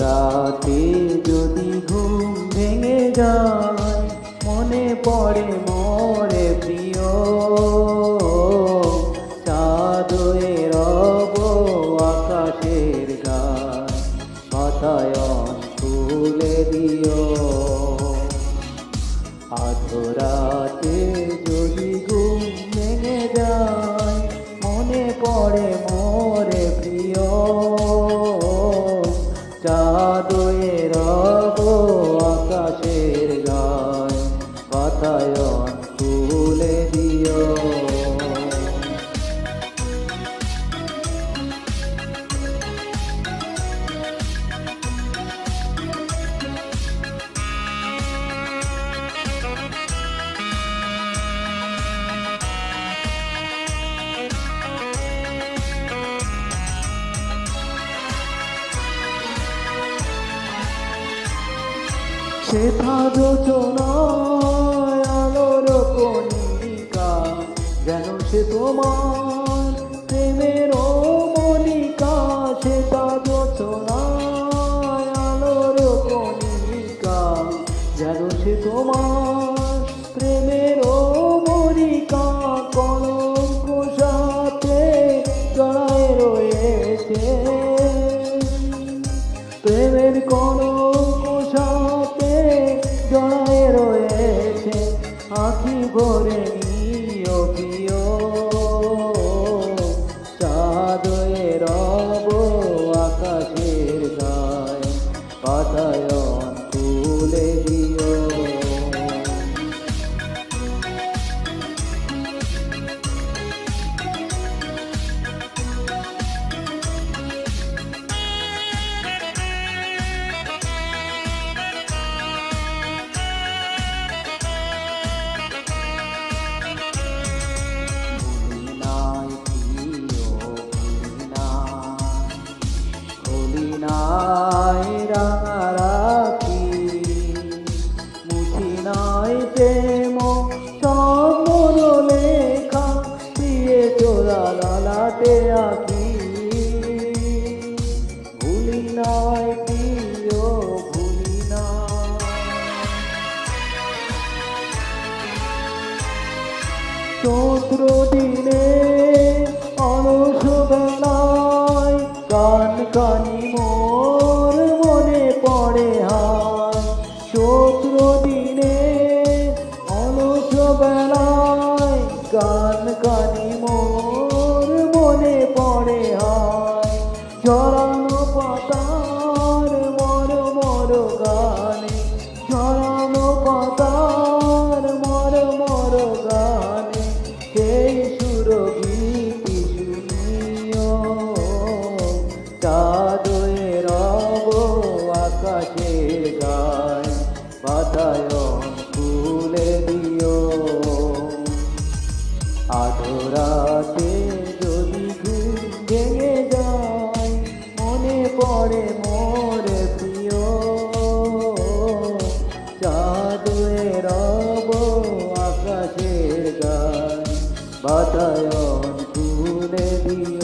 রাতে যদি ঘুম ভেঙে যায়, মনে পড়ে মোরে প্রিয়। চাঁদ হয়ে রব আকাশের গায়, বাতায়ন খুলে দিও। আধরাতে যদি ঘুম ভেঙে যায়, মনে পড়ে মোরে প্রিয়। চাঁদ হয়ে রব আকাশের গায়, বাতায়ন খুলে দিও। শেখা যোচনায় আলোর কণিকা, যেন সে তোমার প্রেমের মনিকা। শেখা যোচনায় আলোর কণিকা, যেন সে তোমার প্রেমের মনিকা। কলঙ্ক সাথে জড়ায় রয়েছে, প্রেমের কলঙ্ক সাথে জড়ায় রয়েছে। আঁখি ভরে নিও প্রিয়, চাঁদ হয়ে রব আকাশের গায়, বাতায়ন খুলে দিও। নাই রাঙারাখি, মুছি নাই প্রেম সব লেখা, দিয়ে চোরা লালাটে আঁকি। ভুলি নাই প্রিয়, ভুলি না। চৈত্র দিনে অলস বেলায় গান গানি মোর মনে পড়ে হায়। চৈত্র দিনে অলস বেলায় গান গানি মোর মনে পড়ে হায়। জড়ানো পাতার মর মর গানে, জড়ানো পাতার মর মর গানে, সেই সুরগীতি শুনিও। চাঁদ হয়ে রব আকাশের গায়, বাতায়ন খুলে দিও। আধরাতে যদি ঘুম ভেঙে যায়, মনে পড়ে মোরে প্রিয়। চাঁদ হয়ে রব আকাশের গায়, বাতায়ন খুলে দিও।